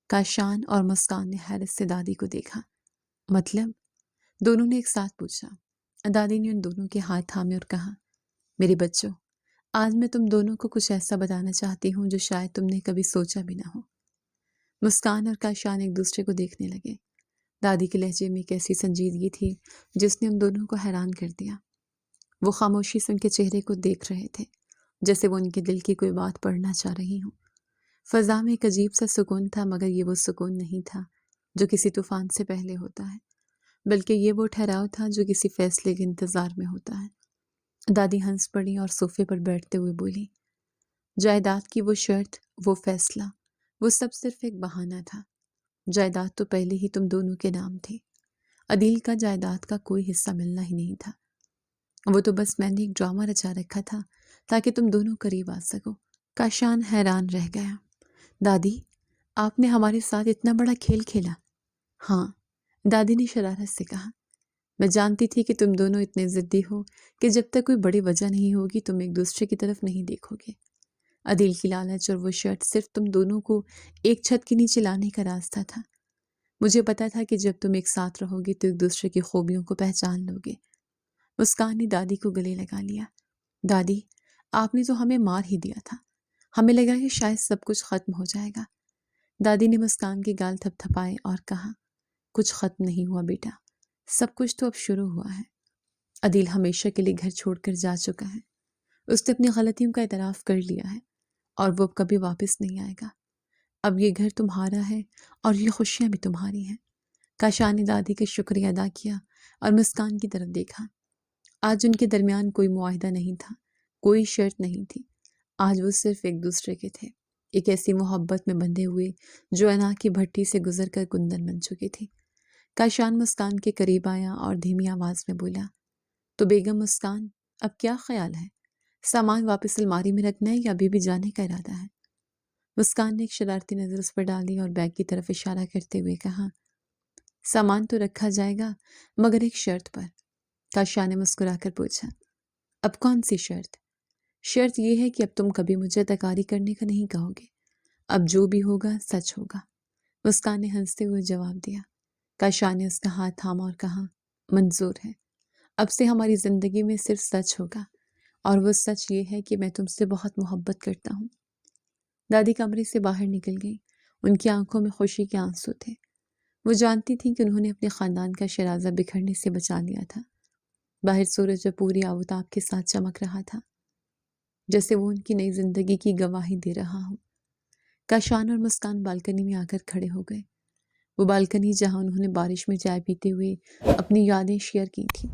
کاشان اور مسکان نے حیرت سے دادی کو دیکھا۔ مطلب؟ دونوں نے ایک ساتھ پوچھا۔ دادی نے ان دونوں کے ہاتھ تھامے اور کہا، میرے بچوں، آج میں تم دونوں کو کچھ ایسا بتانا چاہتی ہوں جو شاید تم نے کبھی سوچا بھی نہ ہو۔ مسکان اور کاشان ایک دوسرے کو دیکھنے لگے۔ دادی کے لہجے میں ایک ایسی سنجیدگی تھی جس نے ان دونوں کو حیران کر دیا۔ وہ خاموشی سے ان کے چہرے کو دیکھ رہے تھے، جیسے وہ ان کے دل کی کوئی بات پڑھنا چاہ رہی ہوں۔ فضا میں ایک عجیب سا سکون تھا، مگر یہ وہ سکون نہیں تھا جو کسی طوفان سے پہلے ہوتا ہے، بلکہ یہ وہ ٹھہراؤ تھا جو کسی فیصلے کے انتظار میں ہوتا ہے۔ دادی ہنس پڑی اور صوفے پر بیٹھتے ہوئے بولی، جائیداد کی وہ شرط، وہ فیصلہ، وہ سب صرف ایک بہانہ تھا۔ جائیداد تو پہلے ہی تم دونوں کے نام تھی۔ عدیل کا جائیداد کا کوئی حصہ ملنا ہی نہیں تھا۔ وہ تو بس میں نے ایک ڈرامہ رچا رکھا تھا تاکہ تم دونوں قریب آ سکو۔ کاشان حیران رہ گیا۔ دادی، آپ نے ہمارے ساتھ اتنا بڑا کھیل کھیلا؟ ہاں، دادی نے شرارت سے کہا۔ میں جانتی تھی کہ تم دونوں اتنے ضدی ہو کہ جب تک کوئی بڑی وجہ نہیں ہوگی تم ایک دوسرے کی طرف نہیں دیکھو گے۔ عدیل کی لالچ اور وہ شرط صرف تم دونوں کو ایک چھت کے نیچے لانے کا راستہ تھا۔ مجھے پتا تھا کہ جب تم ایک ساتھ رہو گے تو ایک دوسرے کی خوبیوں کو پہچان لو گے۔ مسکان نے دادی کو گلے لگا لیا۔ دادی، آپ نے تو ہمیں مار ہی دیا تھا۔ ہمیں لگا کہ شاید سب کچھ ختم ہو جائے گا۔ دادی نے مسکان کے گال تھپ تھپائے اور کہا، کچھ ختم نہیں ہوا بیٹا، سب کچھ تو اب شروع ہوا ہے۔ عدیل ہمیشہ کے لیے گھر چھوڑ کر جا چکا ہے۔ اس نے اپنی غلطیوں کا اعتراف کر لیا ہے اور وہ اب کبھی واپس نہیں آئے گا۔ اب یہ گھر تمہارا ہے اور یہ خوشیاں بھی تمہاری ہیں۔ کاشان نے دادی کا شکریہ ادا کیا اور مسکان کی طرف دیکھا۔ آج ان کے درمیان کوئی معاہدہ نہیں تھا، کوئی شرط نہیں تھی۔ آج وہ صرف ایک دوسرے کے تھے، ایک ایسی محبت میں بندھے ہوئے جو انا کی بھٹی سے گزر کر کندن بن چکی تھی۔ کاشان مسکان کے قریب آیا اور دھیمی آواز میں بولا، تو بیگم مسکان، اب کیا خیال ہے؟ سامان واپس الماری میں رکھنا ہے یا ابھی بھی جانے کا ارادہ ہے؟ مسکان نے ایک شرارتی نظر اس پر ڈالی اور بیگ کی طرف اشارہ کرتے ہوئے کہا، سامان تو رکھا جائے گا مگر ایک شرط پر۔ کاشان نے مسکرا کر پوچھا، اب کون سی شرط؟ شرط یہ ہے کہ اب تم کبھی مجھے تکاری کرنے کا نہیں کہو گے۔ اب جو بھی ہوگا سچ ہوگا۔ مسکان نے ہنستے ہوئے جواب دیا۔ کاشان نے اس کا ہاتھ تھاما اور کہا، منظور ہے۔ اب سے ہماری زندگی میں صرف سچ ہوگا، اور وہ سچ یہ ہے کہ میں تم سے بہت محبت کرتا ہوں۔ دادی کمرے سے باہر نکل گئی۔ ان کی آنکھوں میں خوشی کے آنسو تھے۔ وہ جانتی تھیں کہ انہوں نے اپنے خاندان کا شرازہ بکھرنے سے بچا لیا تھا۔ باہر سورج اب پوری آفتاب کے ساتھ چمک رہا تھا، جیسے وہ ان کی نئی زندگی کی گواہی دے رہا ہو۔ کاشان اور مسکان بالکنی میں آ کر کھڑے ہو گئے۔ وہ بالکنی جہاں انہوں نے بارش میں چائے پیتے ہوئے اپنی یادیں شیئر کی تھیں،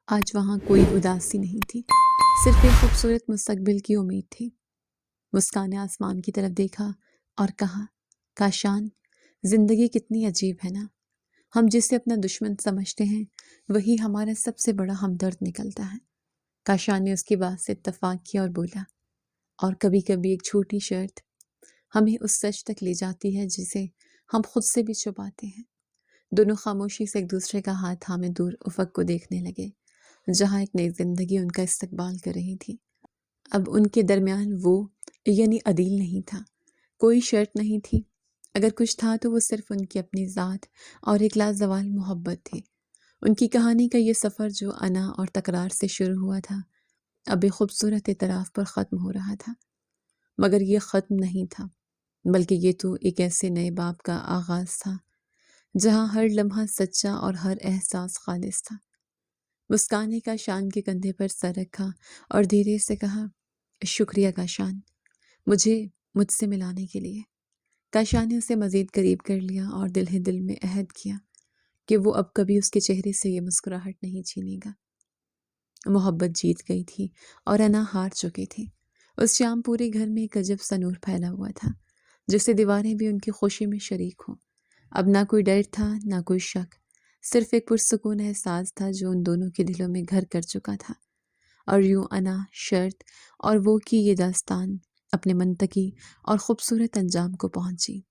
آج وہاں کوئی اداسی نہیں تھی، صرف ایک خوبصورت مستقبل کی امید تھی۔ مسکان نے آسمان کی طرف دیکھا اور کہا، کاشان، زندگی کتنی عجیب ہے نا۔ ہم جسے اپنا دشمن سمجھتے ہیں وہی ہمارا سب سے بڑا ہمدرد نکلتا ہے۔ کاشان نے اس کی بات سے اتفاق کیا اور بولا، اور کبھی کبھی ایک چھوٹی شرط ہمیں اس سچ تک لے جاتی ہے جسے ہم خود سے بھی چھپاتے ہیں۔ دونوں خاموشی سے ایک دوسرے کا ہاتھ تھامے دور افق کو دیکھنے لگے، جہاں ایک نئی زندگی ان کا استقبال کر رہی تھی۔ اب ان کے درمیان وہ یعنی عدیل نہیں تھا، کوئی شرط نہیں تھی۔ اگر کچھ تھا تو وہ صرف ان کی اپنی ذات اور ایک لازوال محبت تھی۔ ان کی کہانی کا یہ سفر جو انا اور تکرار سے شروع ہوا تھا، اب ایک خوبصورت اعتراف پر ختم ہو رہا تھا۔ مگر یہ ختم نہیں تھا، بلکہ یہ تو ایک ایسے نئے باب کا آغاز تھا جہاں ہر لمحہ سچا اور ہر احساس خالص تھا۔ مسکان نے کاشان کے کندھے پر سر رکھا اور دھیرے سے کہا، شکریہ کاشان، مجھ سے ملانے کے لیے۔ کاشان نے اسے مزید قریب کر لیا اور دل ہی دل میں عہد کیا کہ وہ اب کبھی اس کے چہرے سے یہ مسکراہٹ نہیں چھینے گا۔ محبت جیت گئی تھی اور انا ہار چکی تھی۔ اس شام پورے گھر میں ایک عجب سا نور پھیلا ہوا تھا، جس سے دیواریں بھی ان کی خوشی میں شریک ہوں۔ اب نہ کوئی ڈر تھا نہ کوئی شک، صرف ایک پرسکون احساس تھا جو ان دونوں کے دلوں میں گھر کر چکا تھا۔ اور یوں انا، شرط اور وہ کی یہ داستان اپنے منطقی اور خوبصورت انجام کو پہنچی۔